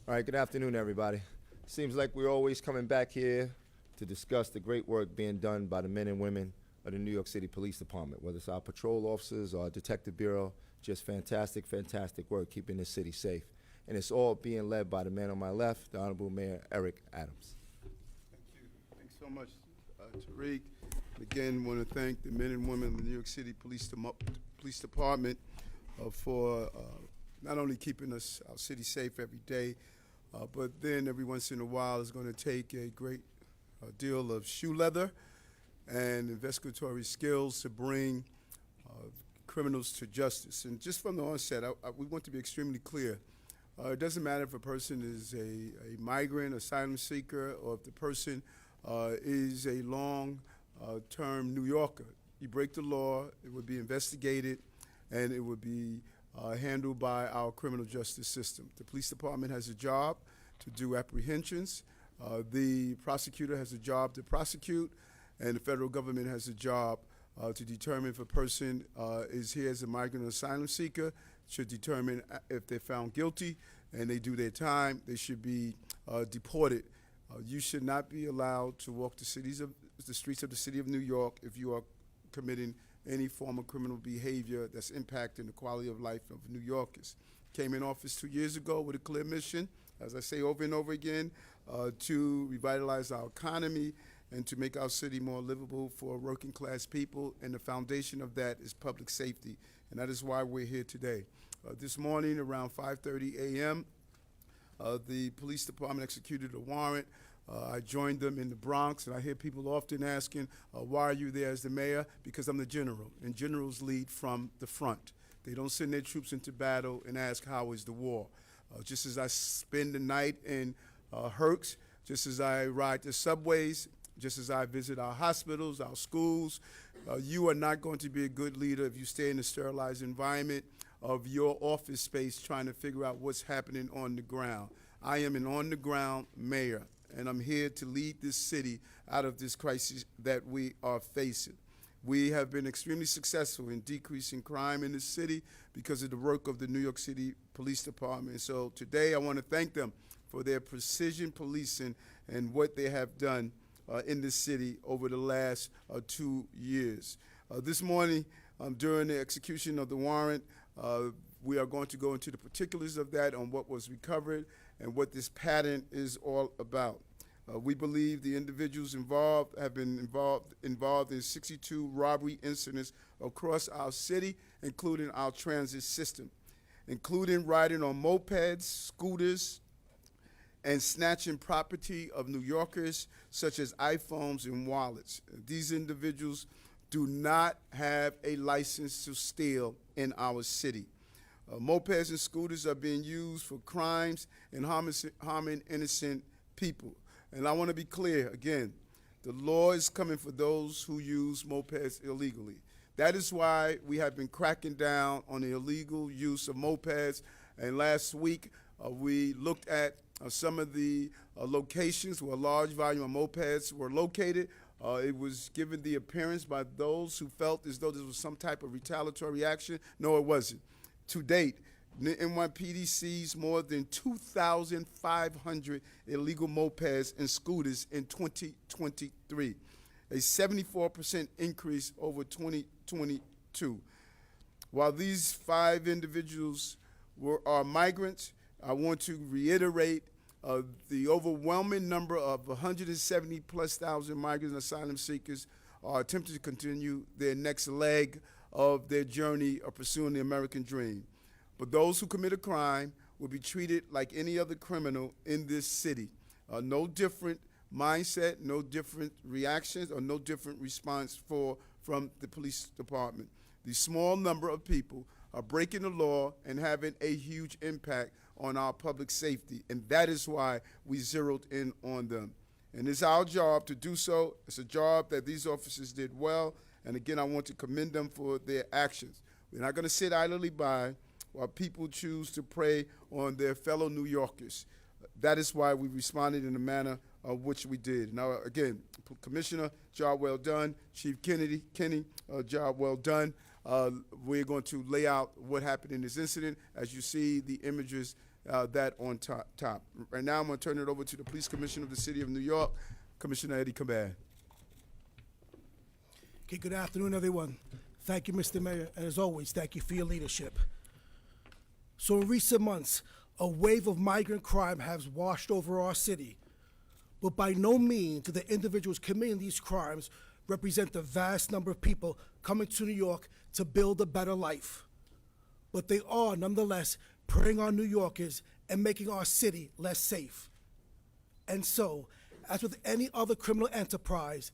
All right, good afternoon, everybody. Seems like we're always coming back here to discuss the great work being done by the men and women of the New York City Police Department, whether it's our patrol officers or our detective bureau, just fantastic, fantastic work keeping this city safe. And it's all being led by the man on my left, the Honorable Mayor Eric Adams. Thank you. Thanks so much, Tariq. Again, want to thank the men and women of the New York City Police Department for not only keeping our city safe every day, but then every once in a while is going to take a great deal of shoe leather and investigatory skills to bring criminals to justice. And just from the onset, we want to be extremely clear. It doesn't matter if a person is a migrant, asylum seeker, or if the person is a long-term New Yorker. You break the law, it would be investigated, and it would be handled by our criminal justice system. The police department has a job to do apprehensions. The prosecutor has a job to prosecute, and the federal government has a job to determine if a person is here as a migrant or asylum seeker, should determine if they're found guilty and they do their time, they should be deported. You should not be allowed to walk the streets of the city of New York if you are committing any form of criminal behavior that's impacting the quality of life of New Yorkers. Came in office 2 years ago with a clear mission, as I say over and over again, to revitalize our economy and to make our city more livable for working class people, and the foundation of that is public safety, and that is why we're here today. This morning around 5:30 a.m., the police department executed a warrant. I joined them in the Bronx, and I hear people often asking, why are you there as the mayor? Because I'm the general, and generals lead from the front. They don't send their troops into battle and ask, how is the war? Just as I spend the night in Herx, just as I ride the subways, just as I visit our hospitals, our schools, you are not going to be a good leader if you stay in a sterilized environment of your office space trying to figure out what's happening on the ground. I am an on-the-ground mayor, and I'm here to lead this city out of this crisis that we are facing. We have been extremely successful in decreasing crime in this city because of the work of the New York City Police Department. So today I want to thank them for their precision policing and what they have done in this city over the last 2 years. This morning, during the execution of the warrant, we are going to go into the particulars of that, on what was recovered and what this pattern is all about. We believe the individuals involved have been involved in 62 robbery incidents across our city, including our transit system, including riding on mopeds, scooters, and snatching property of New Yorkers, such as iPhones and wallets. These individuals do not have a license to steal in our city. Mopeds and scooters are being used for crimes and harming innocent people. And I want to be clear, again, the law is coming for those who use mopeds illegally. That is why we have been cracking down on the illegal use of mopeds. And last week, we looked at some of the locations where a large volume of mopeds were located. It was given the appearance by those who felt as though this was some type of retaliatory action. No, it wasn't. To date, the NYPD seized more than 2,500 illegal mopeds and scooters in 2023, a 74% increase over 2022. While these 5 individuals are migrants, I want to reiterate the overwhelming number of 170+ thousand migrants and asylum seekers are attempting to continue their next leg of their journey of pursuing the American dream. But those who commit a crime will be treated like any other criminal in this city. No different mindset, no different reactions, or no different response from the police department. The small number of people are breaking the law and having a huge impact on our public safety, and that is why we zeroed in on them. And it's our job to do so. It's a job that these officers did well, and again, I want to commend them for their actions. We're not going to sit idly by while people choose to prey on their fellow New Yorkers. That is why we responded in the manner of which we did. Now, again, Commissioner, job well done. Chief Kenny, job well done. We're going to lay out what happened in this incident. As you see the images that on top. Right now, I'm going to turn it over to the Police Commissioner of the City of New York, Commissioner Eddie Caban. Okay, good afternoon, everyone. Thank you, Mr. Mayor, and as always, thank you for your leadership. So in recent months, a wave of migrant crime has washed over our city, but by no means do the individuals committing these crimes represent the vast number of people coming to New York to build a better life. But they are nonetheless preying on New Yorkers and making our city less safe. And so, as with any other criminal enterprise,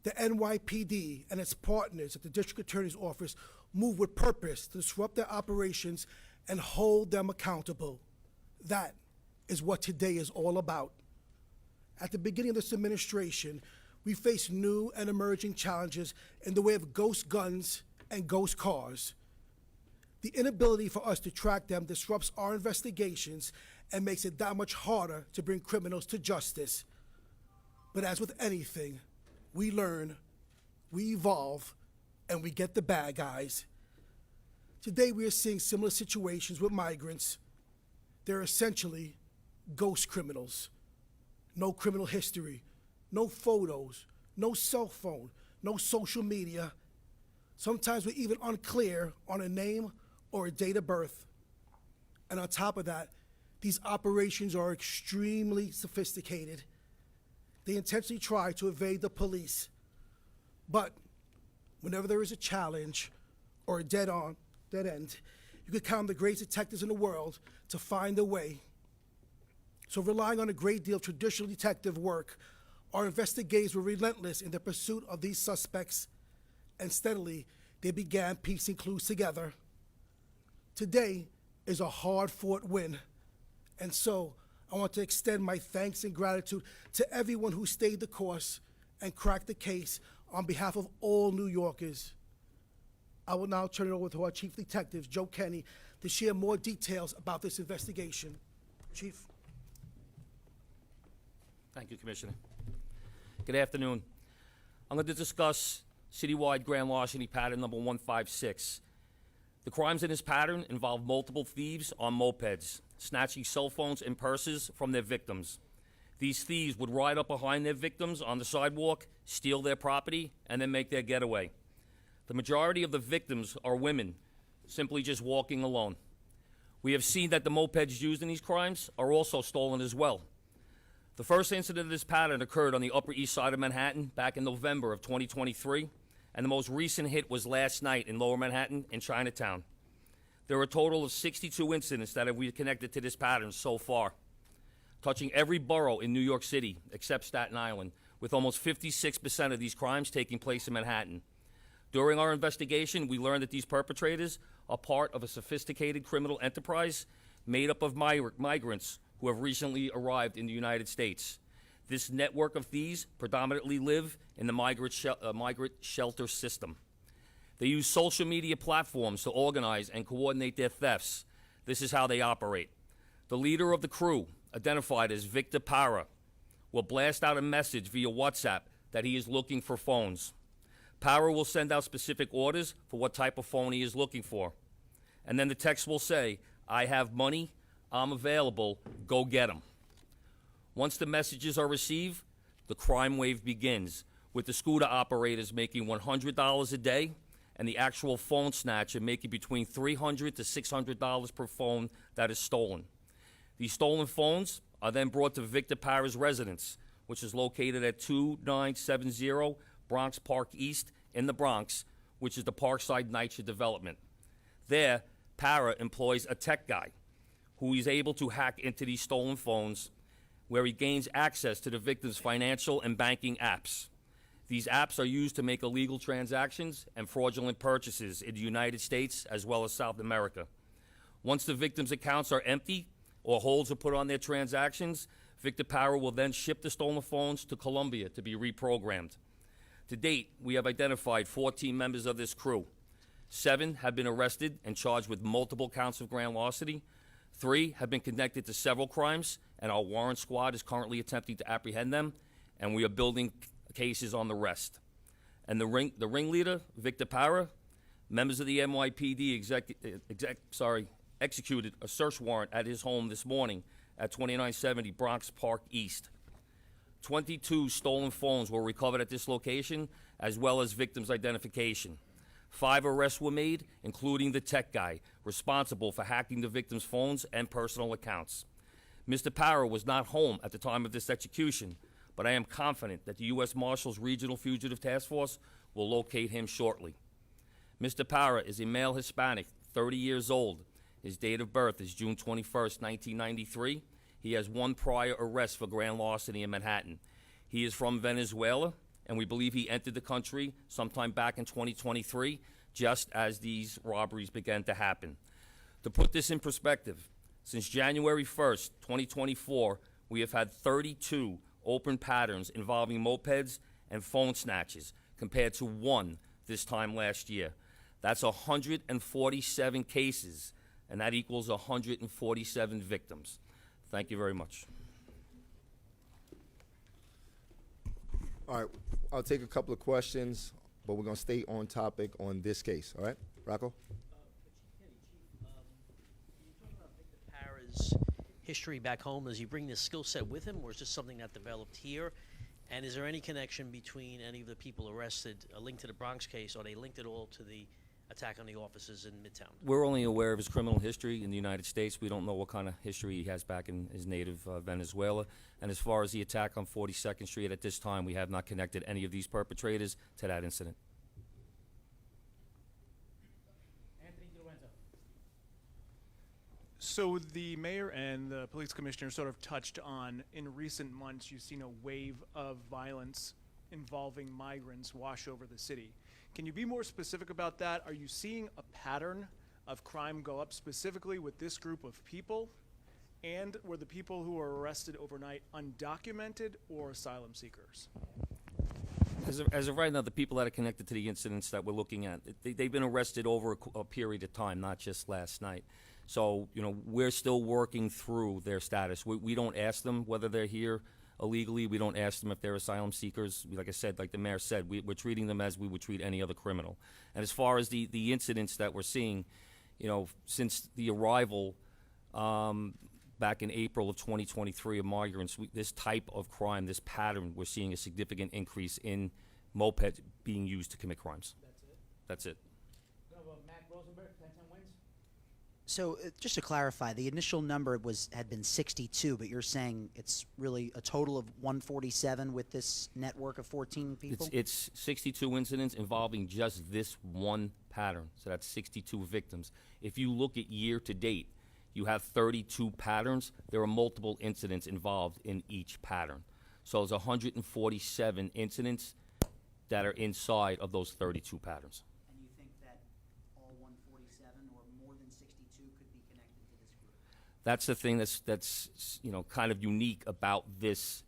the NYPD and its partners at the District Attorney's Office move with purpose to disrupt their operations and hold them accountable. That is what today is all about. At the beginning of this administration, we face new and emerging challenges in the way of ghost guns and ghost cars. The inability for us to track them disrupts our investigations and makes it that much harder to bring criminals to justice. But as with anything, we learn, we evolve, and we get the bad guys. Today we are seeing similar situations with migrants. They're essentially ghost criminals. No criminal history, no photos, no cell phone, no social media. Sometimes we're even unclear on a name or a date of birth. And on top of that, these operations are extremely sophisticated. They intentionally try to evade the police. But whenever there is a challenge or a dead end, you can count on the great detectives in the world to find a way. So relying on a great deal of traditional detective work, our investigators were relentless in their pursuit of these suspects, and steadily they began piecing clues together. Today is a hard-fought win, and so I want to extend my thanks and gratitude to everyone who stayed the course and cracked the case on behalf of all New Yorkers. I will now turn it over to our Chief Detective, Joe Kenny, to share more details about this investigation. Chief. Thank you, Commissioner. Good afternoon. I'm going to discuss citywide grand larceny pattern number 156. The crimes in this pattern involve multiple thieves on mopeds, snatching cell phones and purses from their victims. These thieves would ride up behind their victims on the sidewalk, steal their property, and then make their getaway. The majority of the victims are women, simply just walking alone. We have seen that the mopeds used in these crimes are also stolen as well. The first incident of this pattern occurred on the Upper East Side of Manhattan back in November of 2023, and the most recent hit was last night in Lower Manhattan in Chinatown. There are a total of 62 incidents that have been connected to this pattern so far, touching every borough in New York City except Staten Island, with almost 56% of these crimes taking place in Manhattan. During our investigation, we learned that these perpetrators are part of a sophisticated criminal enterprise made up of migrants who have recently arrived in the United States. This network of thieves predominantly live in the migrant shelter system. They use social media platforms to organize and coordinate their thefts. This is how they operate. The leader of the crew, identified as Victor Para, will blast out a message via WhatsApp that he is looking for phones. Para will send out specific orders for what type of phone he is looking for. And then the text will say, "I have money, I'm available, go get them." Once the messages are received, the crime wave begins, with the scooter operators making $100 a day and the actual phone snatcher making between $300 to $600 per phone that is stolen. These stolen phones are then brought to Victor Para's residence, which is located at 2970 Bronx Park East in the Bronx, which is the Parkside NYCHA development. There, Para employs a tech guy who is able to hack into these stolen phones, where he gains access to the victim's financial and banking apps. These apps are used to make illegal transactions and fraudulent purchases in the United States as well as South America. Once the victim's accounts are empty or holds are put on their transactions, Victor Para will then ship the stolen phones to Colombia to be reprogrammed. To date, we have identified 14 members of this crew. 7 have been arrested and charged with multiple counts of grand larceny. 3 have been connected to several crimes, and our warrant squad is currently attempting to apprehend them, and we are building cases on the rest. And the ringleader, Victor Para, members of the NYPD executed a search warrant at his home this morning at 2970 Bronx Park East. 22 stolen phones were recovered at this location, as well as victims' identification. 5 arrests were made, including the tech guy responsible for hacking the victims' phones and personal accounts. Mr. Parra was not home at the time of this execution, but I am confident that the U.S. Marshals Regional Fugitive Task Force will locate him shortly. Mr. Parra is a male Hispanic, 30 years old. His date of birth is June 21st, 1993. He has 1 prior arrest for grand larceny in Manhattan. He is from Venezuela, and we believe he entered the country sometime back in 2023, just as these robberies began to happen. To put this in perspective, since January 1st, 2024, we have had 32 open patterns involving mopeds and phone snatches, compared to 1 this time last year. That's 147 cases, and that equals 147 victims. Thank you very much. All right, I'll take a couple of questions, but we're gonna stay on topic on this case, all right? Rocco? Chief, can you talk about Victor Parra's history back home? Does he bring this skill set with him, or is this something that developed here? And is there any connection between any of the people arrested, linked to the Bronx case? Are they linked at all to the attack on the offices in Midtown? We're only aware of his criminal history in the United States. We don't know what kind of history he has back in his native Venezuela. And as far as the attack on 42nd Street, at this time, we have not connected any of these perpetrators to that incident. So the mayor and the police commissioner sort of touched on, in recent months, you've seen a wave of violence involving migrants wash over the city. Can you be more specific about that? Are you seeing a pattern of crime go up specifically with this group of people? And were the people who were arrested overnight undocumented or asylum seekers? As of right now, the people that are connected to the incidents that we're looking at, they've been arrested over a period of time, not just last night. So, you know, we're still working through their status. We don't ask them whether they're here illegally. We don't ask them if they're asylum seekers. Like I said, like the mayor said, we're treating them as we would treat any other criminal. And as far as the incidents that we're seeing, you know, since the arrival back in April of 2023 of migrants, this type of crime, this pattern, we're seeing a significant increase in mopeds being used to commit crimes. That's it. So just to clarify, the initial number had been 62, but you're saying it's really a total of 147 with this network of 14 people? It's 62 incidents involving just this one pattern. So that's 62 victims. If you look at year to date, you have 32 patterns. There are multiple incidents involved in each pattern. So there's 147 incidents that are inside of those 32 patterns. And you think that all 147 or more than 62 could be connected to this group? That's the thing that's you know, kind of unique about this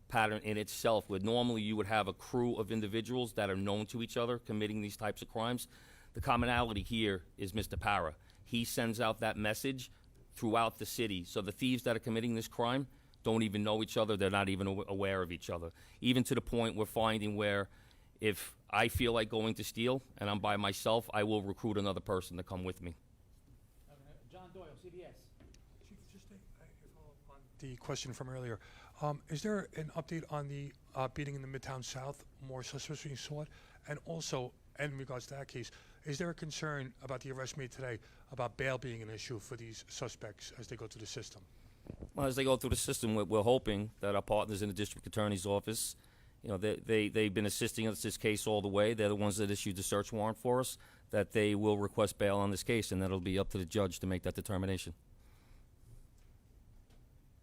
pattern in itself, where normally you would have a crew of individuals that are known to each other committing these types of crimes. The commonality here is Mr. Parra. He sends out that message throughout the city, so the thieves that are committing this crime don't even know each other. They're not even aware of each other, even to the point we're finding where if I feel like going to steal and I'm by myself, I will recruit another person to come with me. John Doyle, CBS. Chief, just a follow-up on the question from earlier. Is there an update on the beating in the Midtown South, more suspects being sought? And also, in regards to that case, is there a concern about the arrest made today about bail being an issue for these suspects as they go through the system? Well, as they go through the system, we're hoping that our partners in the district attorney's office, you know, they've been assisting us this case all the way. They're the ones that issued the search warrant for us, that they will request bail on this case, and that'll be up to the judge to make that determination.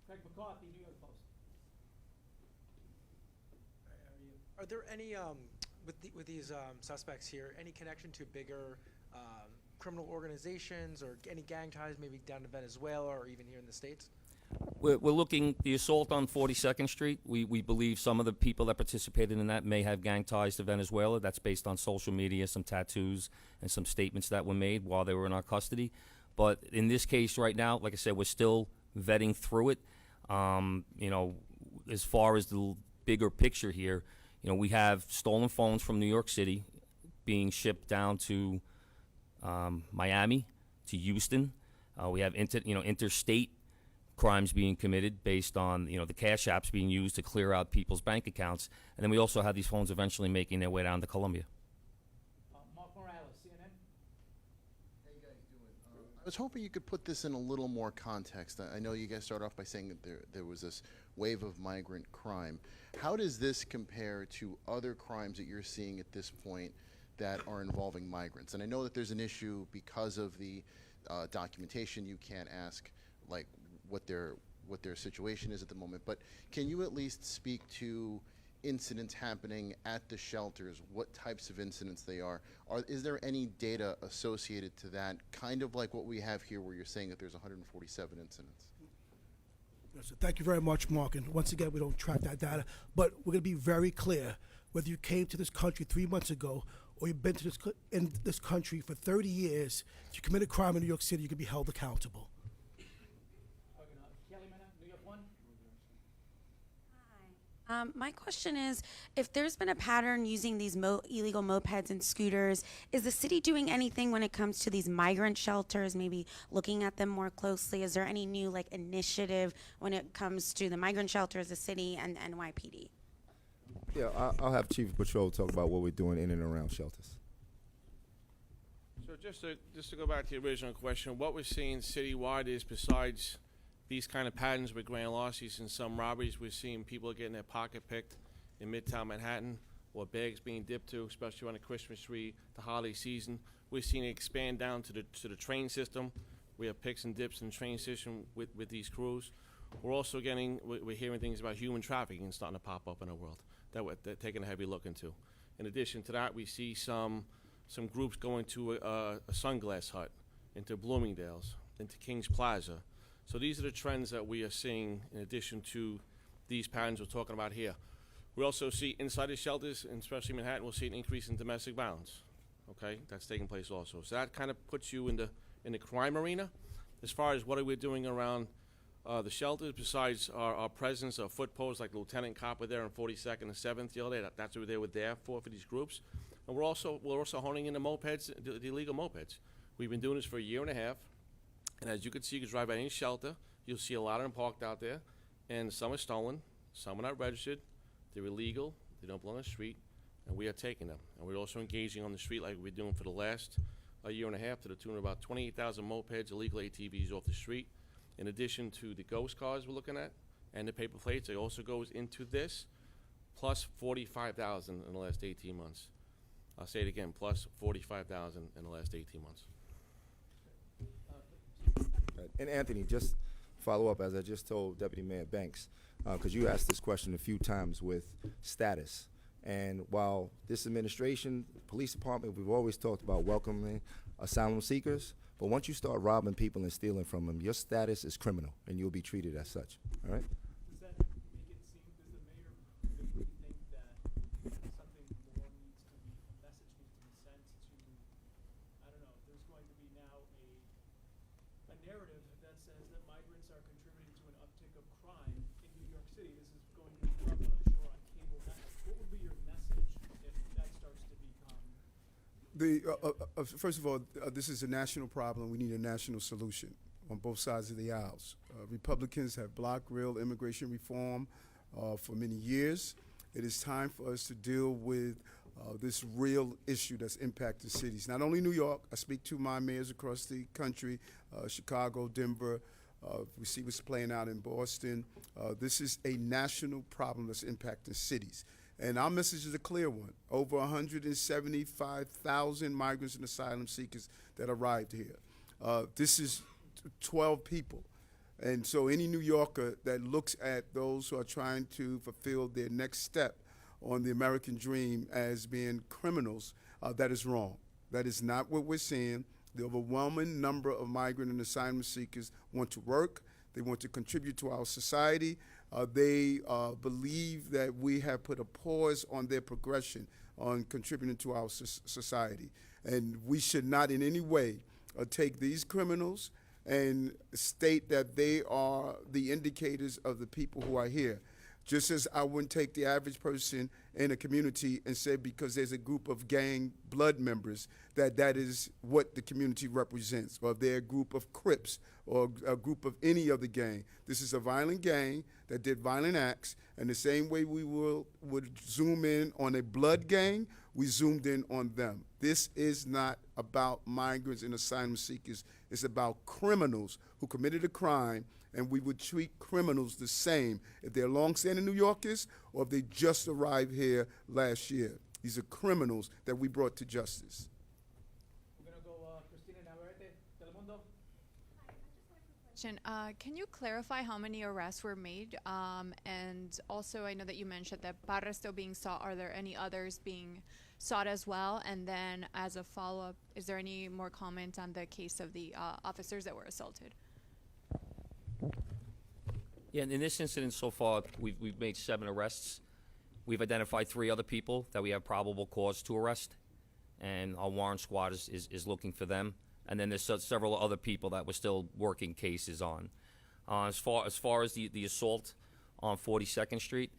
Craig McCarthy, New York Post. Are there any, with these suspects here, any connection to bigger criminal organizations or any gang ties, maybe down to Venezuela or even here in the States? We're looking, the assault on 42nd Street, we believe some of the people that participated in that may have gang ties to Venezuela. That's based on social media, some tattoos, and some statements that were made while they were in our custody. But in this case right now, like I said, we're still vetting through it. You know, as far as the bigger picture here, you know, we have stolen phones from New York City being shipped down to Miami, to Houston. We have interstate crimes being committed based on the cash apps being used to clear out people's bank accounts, and then we also have these phones eventually making their way down to Colombia. Mark Morales, CNN. I was hoping you could put this in a little more context. I know you guys started off by saying that there was this wave of migrant crime. How does this compare to other crimes that you're seeing at this point that are involving migrants? And I know that there's an issue because of the documentation. You can't ask like what their situation is at the moment. But can you at least speak to incidents happening at the shelters, what types of incidents they are? Is there any data associated to that, kind of like what we have here where you're saying that there's 147 incidents? Yes, sir. Thank you very much, Mark. And once again, we don't track that data, but we're going to be very clear. Whether you came to this country 3 months ago or you've been to in this country for 30 years, if you commit a crime in New York City, you can be held accountable. Kelly Mena, New York One. My question is, if there's been a pattern using these illegal mopeds and scooters, is the city doing anything when it comes to these migrant shelters, maybe looking at them more closely? Is there any new initiative when it comes to the migrant shelters, the city, and NYPD? Yeah, I'll have Chief of Patrol talk about what we're doing in and around shelters. So just to go back to the original question, what we're seeing citywide is, besides these kind of patterns with grand larcenies and some robberies, we're seeing people getting their pocket picked in Midtown Manhattan, or bags being dipped to, especially on the Christmas tree, the holiday season. We're seeing it expand down to the train system. We have picks and dips in the train system with these crews. We're also we're hearing things about human trafficking starting to pop up in our world that they're taking a heavy look into. In addition to that, we see some groups going to a sunglass hut, into Bloomingdale's, into King's Plaza. So these are the trends that we are seeing in addition to these patterns we're talking about here. We also see inside the shelters, and especially Manhattan, we'll see an increase in domestic violence. Okay, that's taking place also. So that kind of puts you in the crime arena. As far as what are we doing around the shelters, besides our presence of foot posts like Lieutenant Copper there on 42nd and 7th the other day, that's what they were there for these groups. And we're also honing in the mopeds, the illegal mopeds. We've been doing this for a year and a half. And as you can see, you can drive by any shelter. You'll see a lot of them parked out there. And some are stolen, some are not registered, they're illegal, they don't belong on the street, and we are taking them. And we're also engaging on the street like we've been doing for the last year and a half, to the tune of about 28,000 mopeds, illegal ATVs off the street. In addition to the ghost cars we're looking at and the paper plates, it also goes into this, plus 45,000 in the last 18 months. I'll say it again, plus 45,000 in the last 18 months. And Anthony, just follow up, as I just told Deputy Mayor Banks, because you asked this question a few times with status. And while this administration, police department, we've always talked about welcoming asylum seekers, but once you start robbing people and stealing from them, your status is criminal, and you'll be treated as such. All right? Does that make it seem, does the mayor really think that something more needs to be, a message needs to be sent to, I don't know, there's going to be now a narrative that says that migrants are contributing to an uptick of crime in New York City. This is going to be prevalent, I'm sure, on cable networks. What would be your message if that starts to become? First of all, this is a national problem. We need a national solution on both sides of the aisles. Republicans have blocked real immigration reform for many years. It is time for us to deal with this real issue that's impacting cities. Not only New York, I speak to my mayors across the country, Chicago, Denver. We see what's playing out in Boston. This is a national problem that's impacting cities. And our message is a clear one. Over 175,000 migrants and asylum seekers that arrived here. This is 12 people. And so any New Yorker that looks at those who are trying to fulfill their next step on the American dream as being criminals, that is wrong. That is not what we're seeing. The overwhelming number of migrant and asylum seekers want to work. They want to contribute to our society. They believe that we have put a pause on their progression on contributing to our society. And we should not in any way take these criminals and state that they are the indicators of the people who are here. Just as I wouldn't take the average person in a community and say because there's a group of gang blood members that is what the community represents, or if they're a group of Crips or a group of any other gang. This is a violent gang that did violent acts, and the same way we would zoom in on a blood gang, we zoomed in on them. This is not about migrants and asylum seekers. It's about criminals who committed a crime, and we would treat criminals the same if they're longstanding New Yorkers or if they just arrived here last year. These are criminals that we brought to justice. We're gonna go, Cristina Navarrete, Telemundo. Can you clarify how many arrests were made? And also, I know that you mentioned that Parra is still being sought. Are there any others being sought as well? And then, as a follow-up, is there any more comment on the case of the officers that were assaulted? Yeah, in this incident so far, we've made 7 arrests. We've identified 3 other people that we have probable cause to arrest, and our warrant squad is looking for them. And then there's several other people that we're still working cases on. As far as the assault on 42nd Street,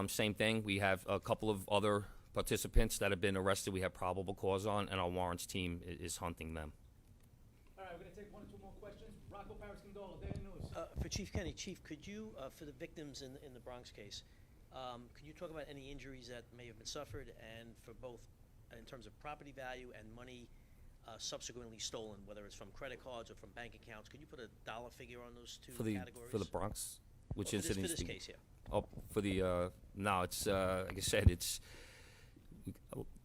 same thing. We have a couple of other participants that have been arrested. We have probable cause on, and our warrants team is hunting them. All right, we're gonna take 1 or 2 more questions. Rocco Paris-Condolo, Daily News. For Chief Kenny, Chief, could you, for the victims in the Bronx case, could you talk about any injuries that may have been suffered, and for both in terms of property value and money subsequently stolen, whether it's from credit cards or from bank accounts? Could you put a dollar figure on those two categories? For the Bronx, which Well, for incident? this case, yeah. Oh, for the no, it's like I said, it's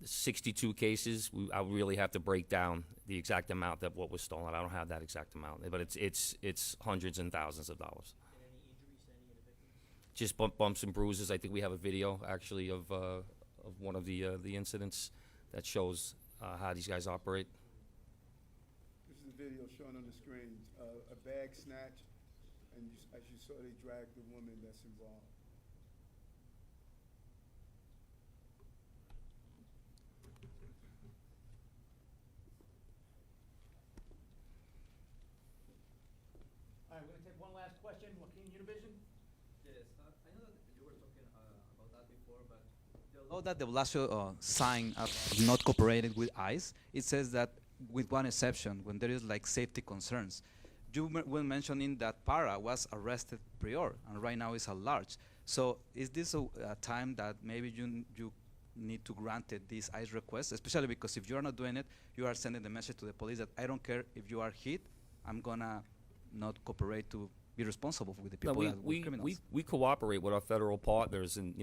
62 cases. I would really have to break down the exact amount that what was stolen. I don't have that exact amount, but it's hundreds and thousands of dollars. And any injuries to any of the victims? Just bumps and bruises. I think we have a video actually of one of the incidents that shows how these guys operate. This is the video shown on the screen. A bag snatch, and as you saw, they dragged the woman that's involved. All right, we're gonna take one last question. Joaquin, Univision. Yes, I know that you were talking about that before, but the law that de Blasio signed not cooperated with ICE, it says that with one exception, when there is like safety concerns. You were mentioning that Parra was arrested prior, and right now is at large. So is this a time that maybe you need to grant it this ICE request, especially because if you are not doing it, you are sending the message to the police that I don't care if you are hit, I'm gonna not cooperate to be responsible with the people that were criminals. We cooperate with our federal partners, and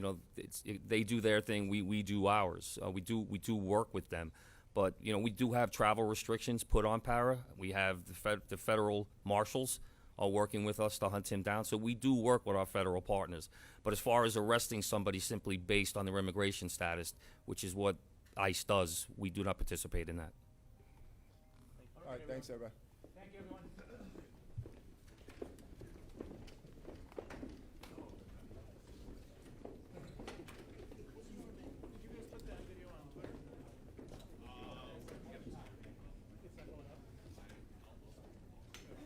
they do their thing. We do ours. We do work with them, but we do have travel restrictions put on Parra. We have the federal marshals are working with us to hunt him down. So we do work with our federal partners. But as far as arresting somebody simply based on their immigration status, which is what ICE does, we do not participate in that. All right, thanks, everybody. Thank you, everyone.